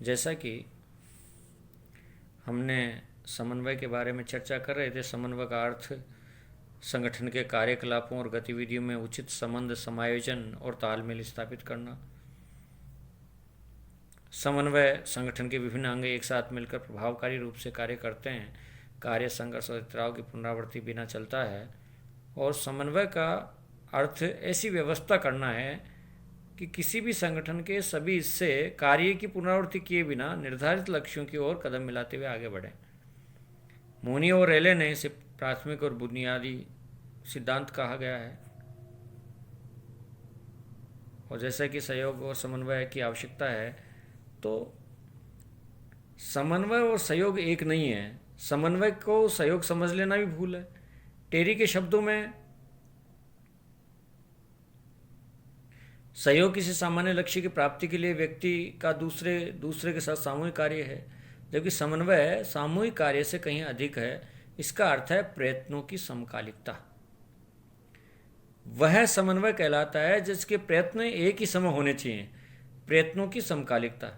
जैसा कि हमने समन्वय के बारे में चर्चा कर रहे थे, समन्वय का अर्थ संगठन के कार्यकलापों और गतिविधियों में उचित संबंध, समायोजन और तालमेल स्थापित करना। समन्वय संगठन के विभिन्न अंग एक साथ मिलकर प्रभावकारी रूप से कार्य करते हैं। कार्य संघर्ष और टकराव की पुनरावृत्ति बिना चलता है। और समन्वय का अर्थ ऐसी व्यवस्था करना है कि किसी भी संगठन के सभी हिस्से कार्य की पुनरावृत्ति किए बिना निर्धारित लक्ष्यों की ओर कदम मिलाते हुए आगे बढ़ें। मोनी और रेले ने इसे प्राथमिक और बुनियादी सिद्धांत कहा गया है। और जैसा कि सहयोग और समन्वय की आवश्यकता है, तो समन्वय और सहयोग एक नहीं है। समन्वय को सहयोग समझ लेना भी भूल है। टेरी के शब्दों में सहयोग किसी सामान्य लक्ष्य की प्राप्ति के लिए व्यक्ति का दूसरे के साथ सामूहिक कार्य है, जबकि समन्वय सामूहिक कार्य से कहीं अधिक है। इसका अर्थ है प्रयत्नों की समकालिकता। वह समन्वय कहलाता है जिसके प्रयत्न एक ही समय होने चाहिए। प्रयत्नों की समकालिकता।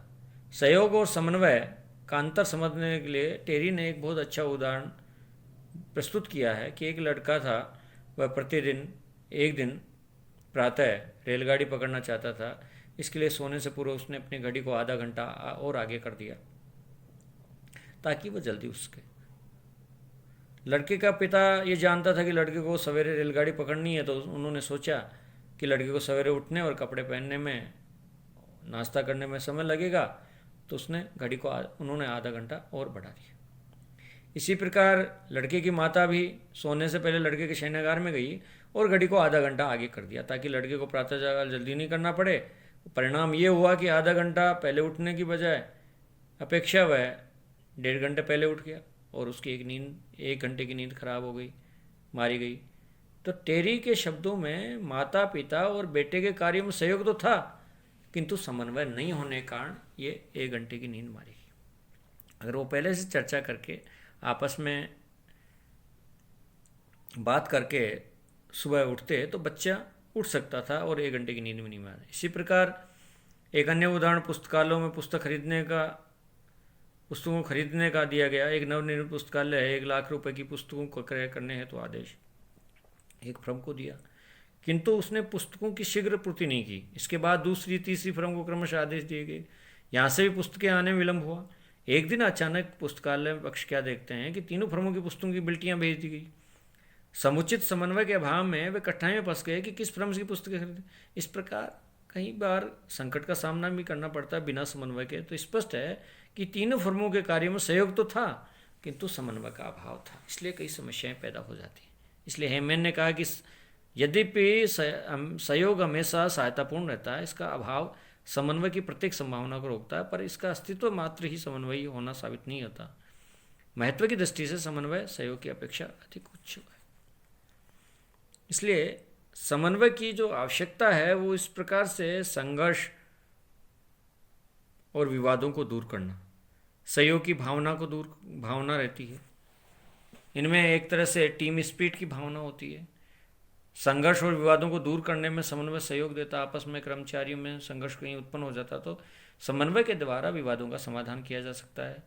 सहयोग और समन्वय का अंतर समझने के लिए टेरी ने एक बहुत अच्छा उदाहरण प्रस्तुत किया है कि एक लड़का था। वह प्रतिदिन एक दिन प्रातः रेलगाड़ी पकड़ना चाहता था। इसके लिए सोने से पूर्व उसने अपनी घड़ी को आधा घंटा और आगे कर दिया ताकि वह जल्दी उठ सके। लड़के का पिता ये जानता था कि लड़के को सवेरे रेलगाड़ी पकड़नी है, तो उन्होंने सोचा कि लड़के को सवेरे उठने और कपड़े पहनने में, नाश्ता करने में समय लगेगा, तो उसने घड़ी को उन्होंने आधा घंटा और बढ़ा दिया। इसी प्रकार लड़के की माता भी सोने से पहले लड़के के शयनागार में गई और घड़ी को आधा घंटा आगे कर दिया ताकि लड़के को प्रातः जागरण जल्दी नहीं करना पड़े। परिणाम ये हुआ कि आधा घंटा पहले उठने की बजाय अपेक्षा वह 1.5 घंटे पहले उठ गया और उसकी एक घंटे की नींद खराब हो गई, मारी गई। तो टेरी के शब्दों में माता पिता और बेटे के कार्यों में सहयोग तो था, किंतु समन्वय नहीं होने के कारण ये 1 घंटे की नींद मारी गई। अगर वो पहले से चर्चा करके आपस में बात करके सुबह उठते तो बच्चा उठ सकता था और 1 घंटे की नींद में नहीं मारी। इसी प्रकार एक अन्य उदाहरण पुस्तकालयों में पुस्तकों को खरीदने का दिया गया। एक नवनिर्मित पुस्तकालय है, 1 लाख रुपए की पुस्तकों को क्रय करने हेतु आदेश एक फर्म को दिया, किंतु उसने पुस्तकों की शीघ्र पूर्ति नहीं की। इसके बाद दूसरी तीसरी फर्म को क्रमशः आदेश दिए गए। यहाँ से भी पुस्तकें आने में विलंब हुआ। एक दिन अचानक पुस्तकालय पक्ष क्या देखते हैं कि तीनों फर्मों की पुस्तकों की बिल्टियाँ भेज दी गई। समुचित समन्वय के अभाव में वे कठिनाई में फंस गए कि किस फर्म की पुस्तकें खरीदें। इस प्रकार कई बार संकट का सामना भी करना पड़ता है बिना समन्वय के। तो स्पष्ट है कि तीनों फर्मों के कार्यों में सहयोग तो था, किंतु समन्वय का अभाव था, इसलिए कई समस्याएं पैदा हो जाती हैं। इसलिए हेमैन ने कहा कि यद्यपि सहयोग हमेशा सहायतापूर्ण रहता है, इसका अभाव समन्वय की प्रत्येक संभावना को रोकता है, पर इसका अस्तित्व मात्र ही समन्वय होना साबित नहीं होता। महत्व की दृष्टि से समन्वय सहयोग की अपेक्षा अधिक उच्च है। इसलिए समन्वय की जो आवश्यकता है वो इस प्रकार से संघर्ष और विवादों को दूर करना, सहयोग की भावना रहती है। इनमें एक तरह से टीम स्पिरिट की भावना होती है। संघर्ष और विवादों को दूर करने में समन्वय सहयोग देता। आपस में कर्मचारियों में संघर्ष कहीं उत्पन्न हो जाता तो समन्वय के द्वारा विवादों का समाधान किया जा सकता है।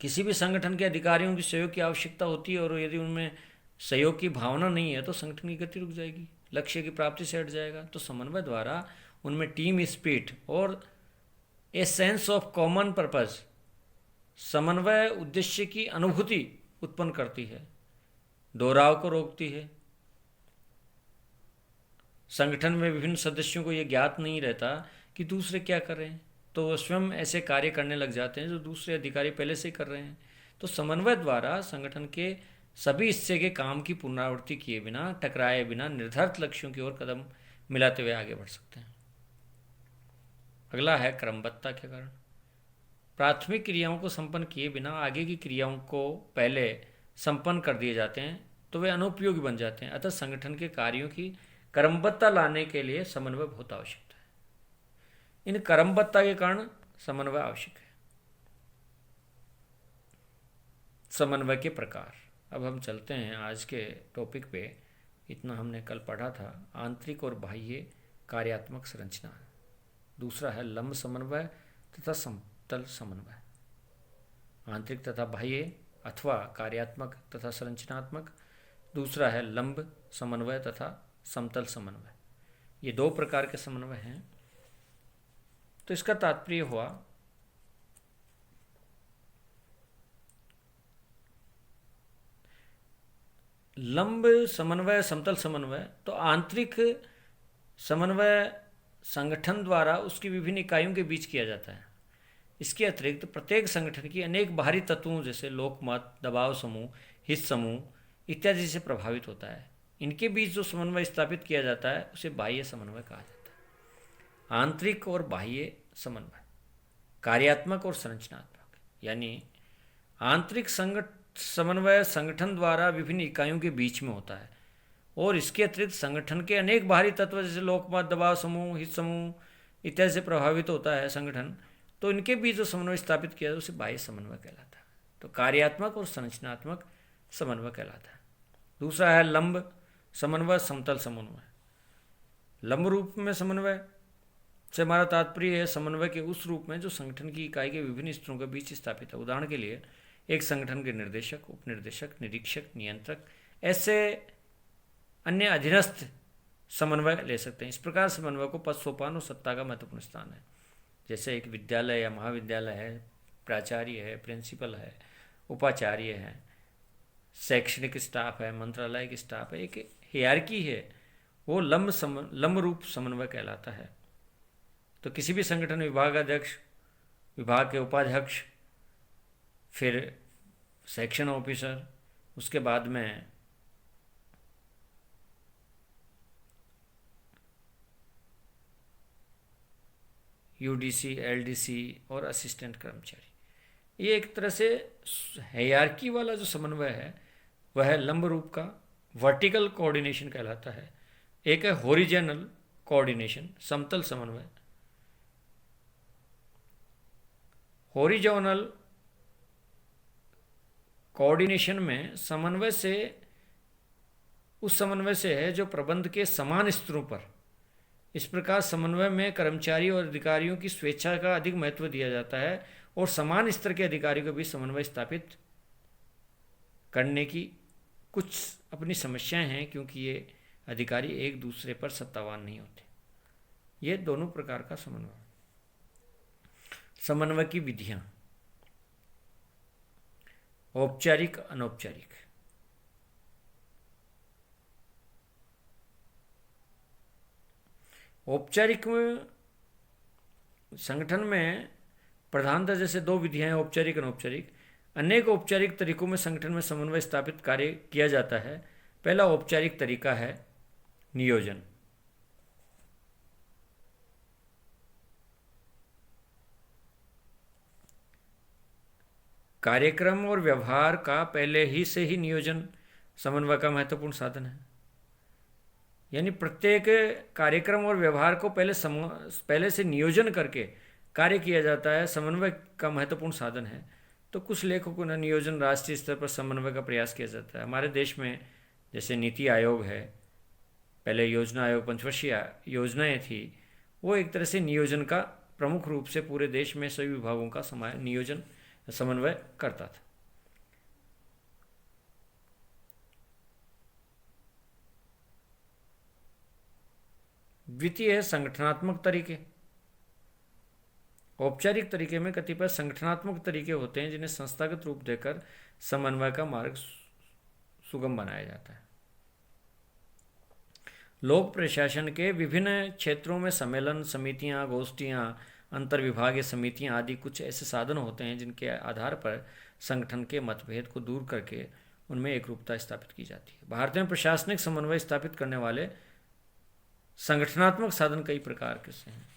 किसी भी संगठन के अधिकारियों की सहयोग की आवश्यकता होती है और यदि उनमें सहयोग की भावना नहीं है तो संगठन की गति रुक जाएगी, लक्ष्य की प्राप्ति से हट जाएगा। तो समन्वय द्वारा उनमें टीम स्पिरिट और a sense of common purpose, समन्वय उद्देश्य की अनुभूति उत्पन्न करती है, दोहराव को रोकती है। संगठन में विभिन्न सदस्यों को यह ज्ञात नहीं रहता कि दूसरे क्या कर रहे हैं, तो वह स्वयं ऐसे कार्य करने लग जाते हैं जो दूसरे अधिकारी पहले से कर रहे हैं। तो समन्वय द्वारा संगठन के सभी हिस्से के काम की पुनरावृत्ति किए बिना, टकराए बिना निर्धारित लक्ष्यों की ओर कदम मिलाते हुए आगे बढ़ सकते हैं। अगला है क्रमबद्धता के कारण। प्राथमिक क्रियाओं को संपन्न किए बिना आगे की क्रियाओं को पहले संपन्न कर दिए जाते हैं तो वे अनुपयोगी बन जाते हैं। अतः संगठन के कार्यों की क्रमबद्धता लाने के लिए समन्वय बहुत आवश्यक है। इन क्रमबद्धता के कारण समन्वय आवश्यक है। समन्वय के प्रकार। अब हम चलते हैं आज के टॉपिक पे। इतना हमने कल पढ़ा था, आंतरिक और बाह्य कार्यात्मक संरचना। दूसरा है लंब समन्वय तथा समतल समन्वय। आंतरिक तथा बाह्य अथवा कार्यात्मक तथा संरचनात्मक। दूसरा है लंब समन्वय तथा समतल समन्वय। ये दो प्रकार के समन्वय हैं। तो इसका तात्पर्य हुआ लंब समन्वय समतल समन्वय। तो आंतरिक समन्वय संगठन द्वारा उसकी विभिन्न इकाइयों के बीच किया जाता है। इसके अतिरिक्त प्रत्येक संगठन की अनेक बाहरी तत्वों जैसे लोकमत, दबाव समूह, हित समूह इत्यादि से प्रभावित होता है। इनके बीच जो समन्वय स्थापित किया जाता है उसे बाह्य समन्वय कहा जाता है। आंतरिक और बाह्य समन्वय, कार्यात्मक और संरचनात्मक। यानी आंतरिक समन्वय संगठन द्वारा विभिन्न इकाइयों के बीच में होता है और इसके अतिरिक्त संगठन के अनेक बाहरी तत्व जैसे लोकमत, दबाव समूह, हित समूह इत्यादि से प्रभावित होता है संगठन। तो इनके बीच जो समन्वय स्थापित किया जाए उसे बाह्य समन्वय कहलाता है। तो कार्यात्मक और संरचनात्मक समन्वय कहलाता है। दूसरा है लंब समन्वय समतल समन्वय। लंब रूप में समन्वय से हमारा तात्पर्य है समन्वय के उस रूप में जो संगठन की इकाई के विभिन्न स्तरों के बीच स्थापित है। उदाहरण के लिए एक संगठन के निर्देशक, उपनिर्देशक, निरीक्षक, नियंत्रक ऐसे अन्य अधीनस्थ समन्वय ले सकते हैं। इस प्रकार समन्वय को पद, सोपान और सत्ता का महत्वपूर्ण स्थान है। जैसे एक विद्यालय या महाविद्यालय है, प्राचार्य है, प्रिंसिपल है, उपाचार्य है, शैक्षणिक स्टाफ है, मंत्रालय की स्टाफ है, एक हियरार्की है, वो लंब रूप समन्वय कहलाता है। तो किसी भी संगठन विभागाध्यक्ष, विभाग के उपाध्यक्ष, फिर सेक्शन ऑफिसर, उसके बाद में यूडीसी, एलडीसी और असिस्टेंट कर्मचारी। ये एक तरह से हायरार्की वाला जो समन्वय है वह लंब रूप का वर्टिकल कोऑर्डिनेशन कहलाता है। एक है हॉरिजॉन्टल कोऑर्डिनेशन, समतल समन्वय। हॉरिजॉन्टल कोऑर्डिनेशन में समन्वय से उस समन्वय से है जो प्रबंध के समान स्तरों पर। इस प्रकार समन्वय में कर्मचारी और अधिकारियों की स्वेच्छा का अधिक महत्व दिया जाता है और समान स्तर के अधिकारियों के बीच समन्वय स्थापित करने की कुछ अपनी समस्याएं हैं, क्योंकि ये अधिकारी एक दूसरे पर सत्तावान नहीं होते। ये दोनों प्रकार का समन्वय। समन्वय की विधियां औपचारिक, अनौपचारिक। औपचारिक संगठन में प्रधानतः जैसे दो विधियां हैं, औपचारिक, अनौपचारिक। अनेक औपचारिक तरीकों में संगठन में समन्वय स्थापित कार्य किया जाता है। पहला औपचारिक तरीका है नियोजन। कार्यक्रम और व्यवहार का पहले ही से ही नियोजन समन्वय का महत्वपूर्ण साधन है। यानी प्रत्येक कार्यक्रम और व्यवहार को पहले से नियोजन करके कार्य किया जाता है, समन्वय का महत्वपूर्ण साधन है। तो कुछ लेखकों ने नियोजन राष्ट्रीय स्तर पर समन्वय का प्रयास किया जाता है। हमारे देश में जैसे नीति आयोग है, पहले योजना आयोग, पंचवर्षीय योजनाएं थी, वो एक तरह से नियोजन का प्रमुख रूप से पूरे देश में सभी विभागों का नियोजन समन्वय करता था। द्वितीय है संगठनात्मक तरीके। औपचारिक तरीके में कतिपय संगठनात्मक तरीके होते हैं जिन्हें संस्थागत रूप देकर समन्वय का मार्ग सुगम बनाया जाता है। लोक प्रशासन के विभिन्न क्षेत्रों में सम्मेलन, समितियां, गोष्ठियां, अंतर विभागीय समितियां आदि कुछ ऐसे साधन होते हैं जिनके आधार पर संगठन के मतभेद को दूर करके उनमें एकरूपता स्थापित की जाती है। भारत में प्रशासनिक समन्वय स्थापित करने वाले संगठनात्मक साधन कई प्रकार के से हैं।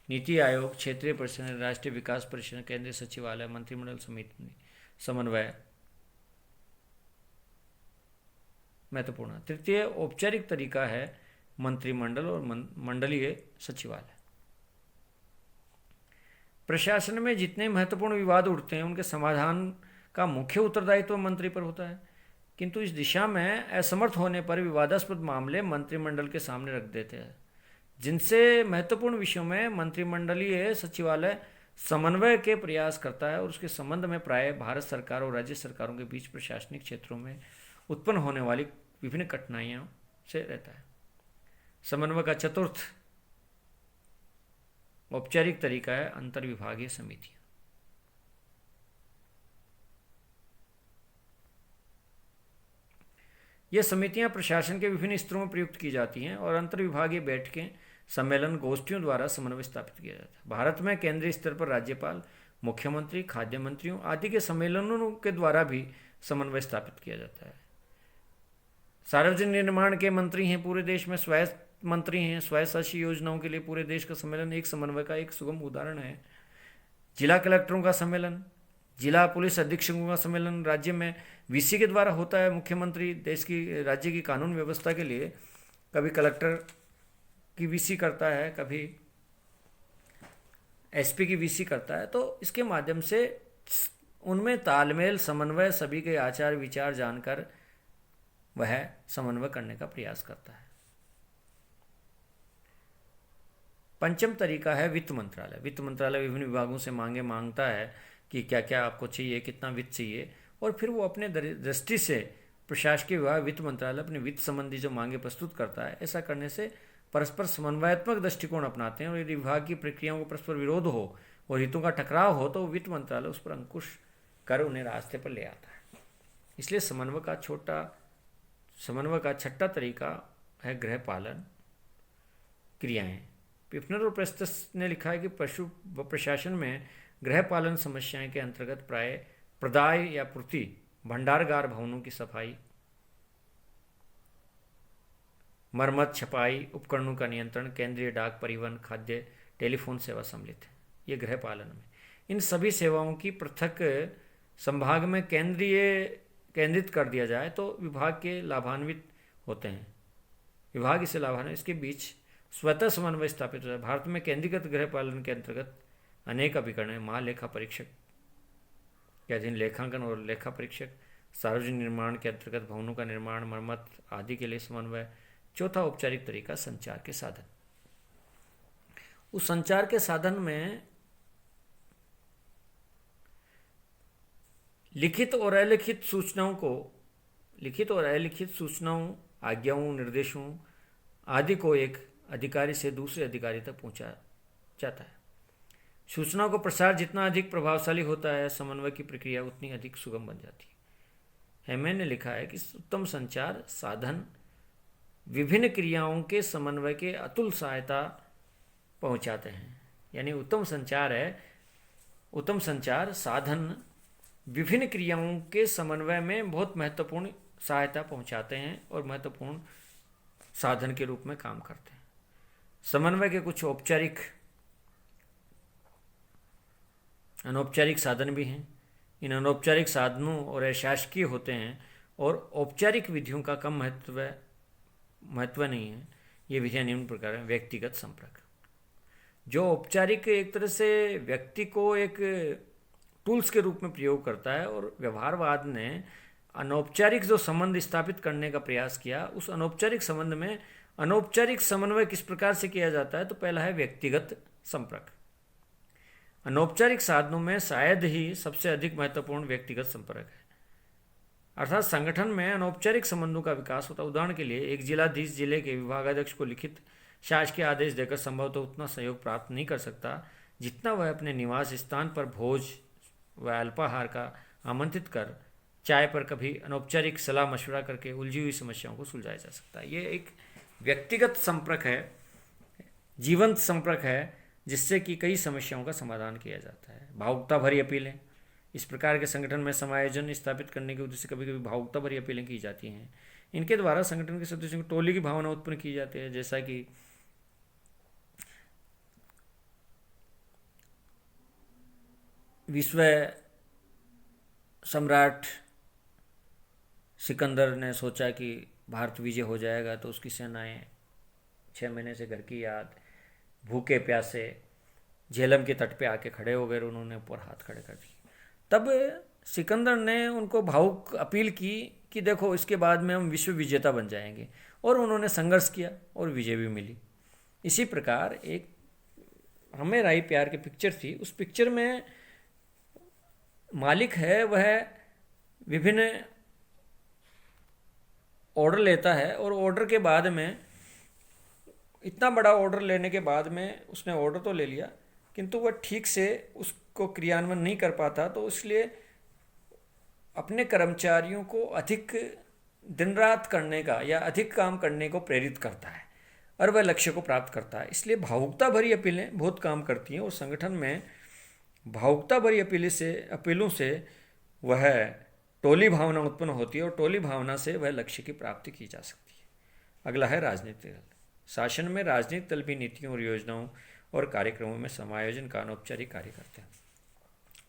नीति आयोग, क्षेत्रीय परिषद, राष्ट्रीय विकास परिषद, केंद्रीय सचिवालय, मंत्रिमंडल समिति, समन्वय महत्वपूर्ण है। तृतीय औपचारिक तरीका है मंत्रिमंडल और मंडलीय सचिवालय। प्रशासन में जितने महत्वपूर्ण विवाद उठते हैं उनके समाधान का मुख्य उत्तरदायित्व मंत्री पर होता है, किंतु इस दिशा में असमर्थ होने पर विवादास्पद मामले मंत्रिमंडल के सामने रख देते हैं। जिनसे महत्वपूर्ण विषयों में मंत्रिमंडलीय सचिवालय समन्वय के प्रयास करता है और उसके संबंध में प्राय भारत सरकार और राज्य सरकारों के बीच प्रशासनिक क्षेत्रों में उत्पन्न होने वाली विभिन्न कठिनाइयों से रहता है। समन्वय का चतुर्थ औपचारिक तरीका है अंतर्विभागीय समितियां। ये समितियां प्रशासन के विभिन्न स्तरों में प्रयुक्त की जाती हैं और अंतर्विभागीय बैठकें, सम्मेलन, गोष्ठियों द्वारा समन्वय स्थापित किया जाता है। भारत में केंद्रीय स्तर पर राज्यपाल, मुख्यमंत्री, खाद्य मंत्रियों आदि के सम्मेलनों के द्वारा भी समन्वय स्थापित किया जाता है। सार्वजनिक निर्माण के मंत्री हैं पूरे देश में, स्वायत्त मंत्री हैं, स्वायत्तशासी योजनाओं के लिए पूरे देश का सम्मेलन एक समन्वय का एक सुगम उदाहरण है। जिला कलेक्टरों का सम्मेलन, जिला पुलिस अधीक्षकों का सम्मेलन राज्य में वीसी के द्वारा होता है। मुख्यमंत्री देश की राज्य की कानून व्यवस्था के लिए कभी कलेक्टर की वीसी करता है, कभी एसपी की वीसी करता है। तो इसके माध्यम से उनमें तालमेल, समन्वय, सभी के आचार विचार जानकर वह समन्वय करने का प्रयास करता है। पंचम तरीका है वित्त मंत्रालय। वित्त मंत्रालय विभिन्न विभागों से मांगे मांगता है कि क्या क्या आपको चाहिए, कितना वित्त चाहिए, और फिर वो अपने दृष्टि से प्रशासकीय विभाग वित्त मंत्रालय अपने वित्त संबंधी जो मांगे प्रस्तुत करता है। ऐसा करने से परस्पर समन्वयात्मक दृष्टिकोण अपनाते हैं और यदि विभाग की प्रक्रियाओं को परस्पर विरोध हो और हितों का टकराव हो तो वित्त मंत्रालय उस पर अंकुश कर उन्हें रास्ते पर ले आता है। इसलिए समन्वय का छठा तरीका है गृह पालन क्रियाएं। पिफनर और प्रेस्टस ने लिखा है कि पशु प्रशासन में गृह पालन समस्याएं के अंतर्गत प्राय प्रदाय या पूर्ति, भंडारगार भवनों की सफाई, मरम्मत, छपाई, उपकरणों का नियंत्रण, केंद्रीय डाक, परिवहन, खाद्य, टेलीफोन सेवा सम्मिलित है। ये गृह पालन में इन सभी सेवाओं की पृथक संभाग में केंद्रित कर दिया जाए तो विभाग के लाभान्वित होते हैं। विभाग इसे लाभान्वित, इसके बीच स्वतः समन्वय स्थापित होता है। भारत में केंद्रीकृत गृह पालन के अंतर्गत अनेक अभिकरण हैं। महालेखा परीक्षक के अधीन लेखांकन और लेखा परीक्षक, सार्वजनिक निर्माण के अंतर्गत भवनों का निर्माण, मरम्मत आदि के लिए समन्वय। चौथा औपचारिक तरीका संचार के साधन। उस संचार के साधन में लिखित और अलिखित सूचनाओं, आज्ञाओं, निर्देशों आदि को एक अधिकारी से दूसरे अधिकारी तक पहुंचा जाता है। सूचनाओं का प्रसार जितना अधिक प्रभावशाली होता है, समन्वय की प्रक्रिया उतनी अधिक सुगम बन जाती है। हेमन ने लिखा है कि उत्तम संचार साधन विभिन्न क्रियाओं के समन्वय के अतुल सहायता पहुंचाते हैं। यानी उत्तम संचार साधन विभिन्न क्रियाओं के समन्वय में बहुत महत्वपूर्ण सहायता पहुंचाते हैं और महत्वपूर्ण साधन के रूप में काम करते हैं। समन्वय के कुछ औपचारिक अनौपचारिक साधन भी हैं। इन अनौपचारिक साधनों और अशासकीय होते हैं और औपचारिक विधियों का कम महत्व नहीं है। ये विधियां निम्न प्रकार हैं। व्यक्तिगत संपर्क, जो औपचारिक एक तरह से व्यक्ति को एक टूल्स के रूप में प्रयोग करता है और व्यवहारवाद ने अनौपचारिक जो संबंध स्थापित करने का प्रयास किया, उस अनौपचारिक संबंध में अनौपचारिक समन्वय किस प्रकार से किया जाता है। तो पहला है व्यक्तिगत संपर्क। अनौपचारिक साधनों में शायद ही सबसे अधिक महत्वपूर्ण व्यक्तिगत संपर्क है, अर्थात संगठन में अनौपचारिक संबंधों का विकास होता है। उदाहरण के लिए एक जिलाधीश जिले के विभागाध्यक्ष को लिखित शासकीय आदेश देकर संभवतः उतना सहयोग प्राप्त नहीं कर सकता जितना वह अपने निवास स्थान पर भोज व अल्पाहार का आमंत्रित कर चाय पर कभी अनौपचारिक सलाह मशवरा करके उलझी हुई समस्याओं को सुलझाया जा सकता है। ये एक व्यक्तिगत संपर्क है, जीवंत संपर्क है, जिससे कि कई समस्याओं का समाधान किया जाता है। भावुकता भरी अपीलें, इस प्रकार के संगठन में समायोजन स्थापित करने के उद्देश्य से कभी कभी भावुकता भरी अपीलें की जाती हैं। इनके द्वारा संगठन के सदस्यों को टोली की भावना उत्पन्न की जाती है, जैसा कि विश्व सम्राट सिकंदर ने सोचा कि भारत विजय हो जाएगा तो उसकी सेनाएं 6 महीने से घर की याद, भूखे प्यासे झेलम के तट पे आके खड़े हो गए, उन्होंने ऊपर हाथ खड़े कर दिए। तब सिकंदर ने उनको भावुक अपील की कि देखो इसके बाद में हम विश्व विजेता बन जाएंगे, और उन्होंने संघर्ष किया और विजय भी मिली। इसी प्रकार एक हमें राही प्यार की पिक्चर थी, उस पिक्चर में मालिक है वह विभिन्न ऑर्डर लेता है और ऑर्डर के बाद में, इतना बड़ा ऑर्डर लेने के बाद में उसने ऑर्डर तो ले लिया किंतु वह ठीक से उसको क्रियान्वयन नहीं कर पाता, तो इसलिए अपने कर्मचारियों को अधिक दिन रात करने का या अधिक काम करने को प्रेरित करता है और वह लक्ष्य को प्राप्त करता है। इसलिए भावुकता भरी अपीलें बहुत काम करती हैं और संगठन में भावुकता भरी अपीलों से वह टोली भावना उत्पन्न होती है और टोली भावना से वह लक्ष्य की प्राप्ति की जा सकती है। अगला है राजनीतिक दल। शासन में राजनीतिक दल भी नीतियों और योजनाओं और कार्यक्रमों में समायोजन का अनौपचारिक कार्य करते हैं।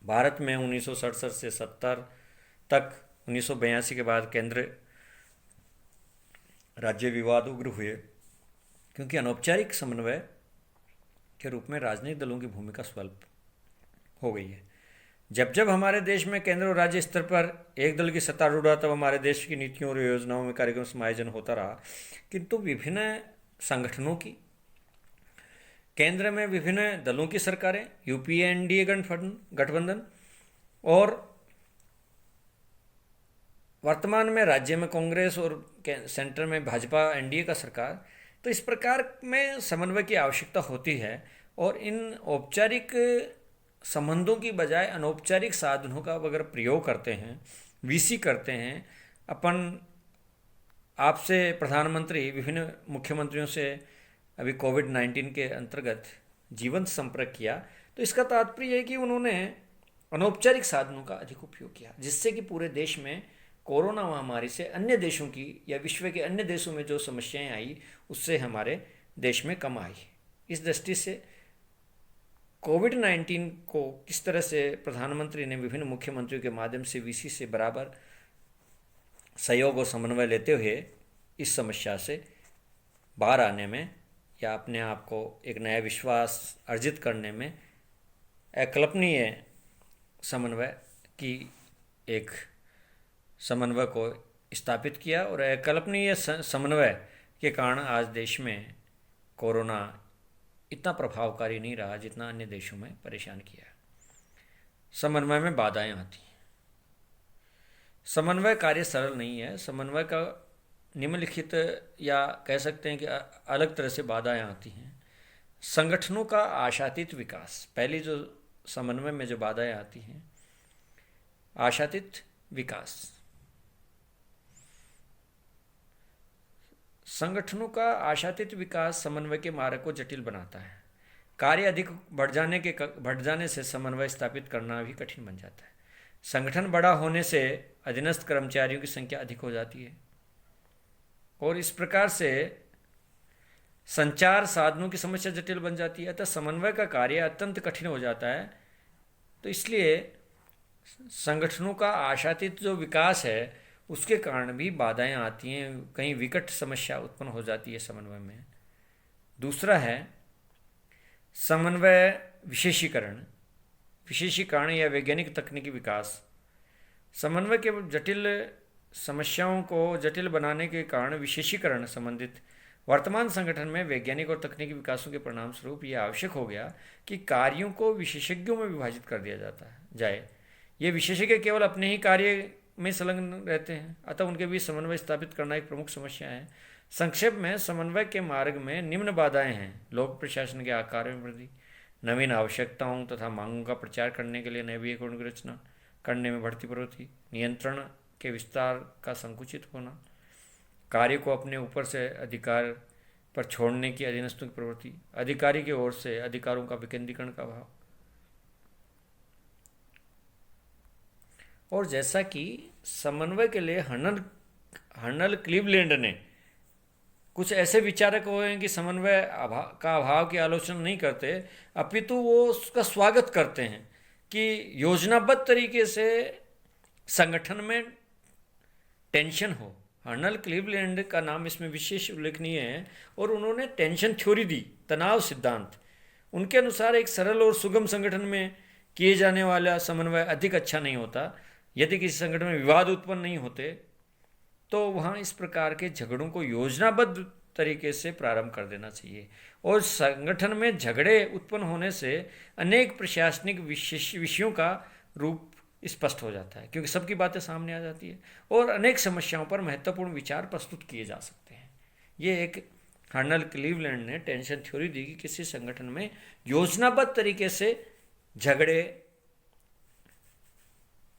भारत में 1967 से 70 तक 1982 के बाद केंद्र राज्य विवाद उग्र हुए क्योंकि अनौपचारिक समन्वय के रूप में राजनीतिक दलों की भूमिका स्वल्प हो गई है। जब जब हमारे देश में केंद्र और राज्य स्तर पर एक दल की सत्ता रूढ़ रहा, तब हमारे देश की नीतियों और योजनाओं में कार्यक्रम समायोजन होता रहा, किंतु विभिन्न संगठनों की, केंद्र में विभिन्न दलों की सरकारें, यूपीए एनडीए गठबंधन और वर्तमान में राज्य में कांग्रेस और सेंटर में भाजपा एनडीए का सरकार, तो इस प्रकार में समन्वय की आवश्यकता होती है। और इन औपचारिक संबंधों की बजाय अनौपचारिक साधनों का अगर प्रयोग करते हैं, वीसी करते हैं, अपन आपसे प्रधानमंत्री विभिन्न मुख्यमंत्रियों से अभी कोविड-19 के अंतर्गत जीवंत संपर्क किया, तो इसका तात्पर्य है कि उन्होंने अनौपचारिक साधनों का अधिक उपयोग किया, जिससे कि पूरे देश में कोरोना महामारी से अन्य देशों की या विश्व के अन्य देशों में जो समस्याएं आई उससे हमारे देश में कम आई। इस दृष्टि से कोविड-19 को किस तरह से प्रधानमंत्री ने विभिन्न मुख्यमंत्रियों के माध्यम से वीसी से बराबर सहयोग और समन्वय लेते हुए इस समस्या से बाहर आने में या अपने आप को एक नया विश्वास अर्जित करने में अकल्पनीय समन्वय की एक समन्वय को स्थापित किया और अकल्पनीय समन्वय के कारण आज देश में कोरोना इतना प्रभावकारी नहीं रहा जितना अन्य देशों में परेशान किया। समन्वय में बाधाएं आती हैं। समन्वय कार्य सरल नहीं है। समन्वय का निम्नलिखित या कह सकते हैं कि अलग तरह से बाधाएं आती हैं। संगठनों का आशातीत विकास, पहली जो समन्वय में जो बाधाएं आती हैं, आशातीत विकास। संगठनों का आशातीत विकास समन्वय के मार्ग को जटिल बनाता है। कार्य अधिक बढ़ जाने से समन्वय स्थापित करना भी कठिन बन जाता है। संगठन बड़ा होने से अधीनस्थ कर्मचारियों की संख्या अधिक हो जाती है और इस प्रकार से संचार साधनों की समस्या जटिल बन जाती है, अतः समन्वय का कार्य अत्यंत कठिन हो जाता है। तो इसलिए संगठनों का आशातीत जो विकास है उसके कारण भी बाधाएं आती हैं, कहीं विकट समस्या उत्पन्न हो जाती है समन्वय में। दूसरा है समन्वय विशेषीकरण या वैज्ञानिक तकनीकी विकास। समन्वय के जटिल समस्याओं को जटिल बनाने के कारण विशेषीकरण संबंधित वर्तमान संगठन में वैज्ञानिक और तकनीकी विकासों के परिणाम स्वरूप यह आवश्यक हो गया कि कार्यों को विशेषज्ञों में विभाजित कर दिया जाए। ये विशेषज्ञ केवल अपने ही कार्य में संलग्न रहते हैं, अतः उनके बीच समन्वय स्थापित करना एक प्रमुख समस्या है। संक्षेप में समन्वय के मार्ग में निम्न बाधाएं हैं: लोक प्रशासन के आकार में वृद्धि, नवीन आवश्यकताओं तथा मांगों का प्रचार करने के लिए नए व्याकरणों की रचना करने में बढ़ती प्रवृत्ति, नियंत्रण के विस्तार का संकुचित होना, कार्य को अपने ऊपर से अधिकार पर छोड़ने की अधीनस्थों की प्रवृत्ति, अधिकारी की ओर से अधिकारों का विकेंद्रीकरण का भाव। और जैसा कि समन्वय के लिए हर्नल क्लीवलैंड ने कुछ ऐसे विचारक हुए हैं कि समन्वय का अभाव की आलोचना नहीं करते, अपितु वो उसका स्वागत करते हैं कि योजनाबद्ध तरीके से संगठन में टेंशन हो। हर्नल क्लीवलैंड का नाम इसमें विशेष उल्लेखनीय है और उन्होंने टेंशन थ्योरी दी, तनाव सिद्धांत। उनके अनुसार एक सरल और सुगम संगठन में किए जाने वाला समन्वय अधिक अच्छा नहीं होता। यदि किसी संगठन में विवाद उत्पन्न नहीं होते तो वहाँ इस प्रकार के झगड़ों को योजनाबद्ध तरीके से प्रारंभ कर देना चाहिए। और संगठन में झगड़े उत्पन्न होने से अनेक प्रशासनिक विषयों का रूप स्पष्ट हो जाता है, क्योंकि सबकी बातें सामने आ जाती है और अनेक समस्याओं पर महत्वपूर्ण विचार प्रस्तुत किए जा सकते हैं। ये एक अर्नल्ड क्लीवलैंड ने टेंशन थ्योरी दी कि किसी संगठन में योजनाबद्ध तरीके से झगड़े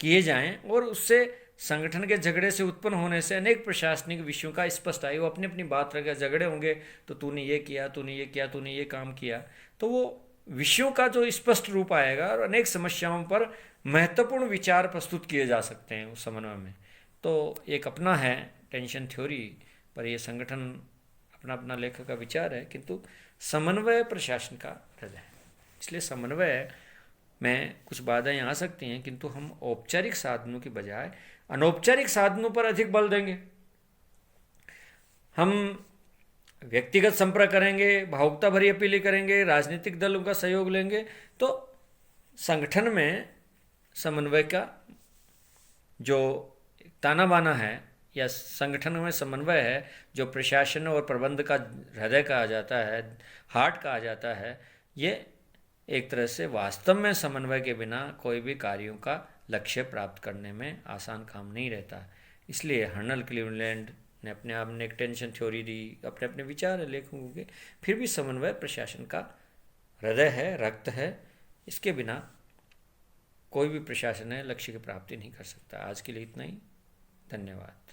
किए जाएं और उससे संगठन के झगड़े से उत्पन्न होने से अनेक प्रशासनिक विषयों का स्पष्ट आए। वो अपनी अपनी बात रखेगा, झगड़े होंगे तो तूने ये किया, तूने ये किया, तूने ये काम किया, तो वो विषयों का जो स्पष्ट रूप आएगा और अनेक समस्याओं पर महत्वपूर्ण विचार प्रस्तुत किए जा सकते हैं उस समन्वय में। तो एक अपना है टेंशन थ्योरी, पर ये संगठन अपना अपना लेखक का विचार है, किंतु समन्वय प्रशासन का हृदय है। इसलिए समन्वय में कुछ बाधाएं आ सकती हैं, किंतु हम औपचारिक साधनों की बजाय अनौपचारिक साधनों पर अधिक बल देंगे। हम व्यक्तिगत संपर्क करेंगे, भावुकता भरी अपील करेंगे, राजनीतिक दलों का सहयोग लेंगे, तो संगठन में समन्वय का जो ताना बाना है या संगठन में समन्वय है, जो प्रशासन और प्रबंध का हृदय कहा जाता है, हार्ट कहा जाता है, ये एक तरह से वास्तव में समन्वय के बिना कोई भी कार्यों का लक्ष्य प्राप्त करने में आसान काम नहीं रहता। इसलिए अर्नल्ड क्लीवलैंड ने अपने आप ने एक टेंशन थ्योरी दी, अपने अपने विचार है लेखकों के, फिर भी समन्वय प्रशासन का हृदय है, रक्त है। इसके बिना कोई भी प्रशासन है लक्ष्य की प्राप्ति नहीं कर सकता। आज के लिए इतना ही। धन्यवाद।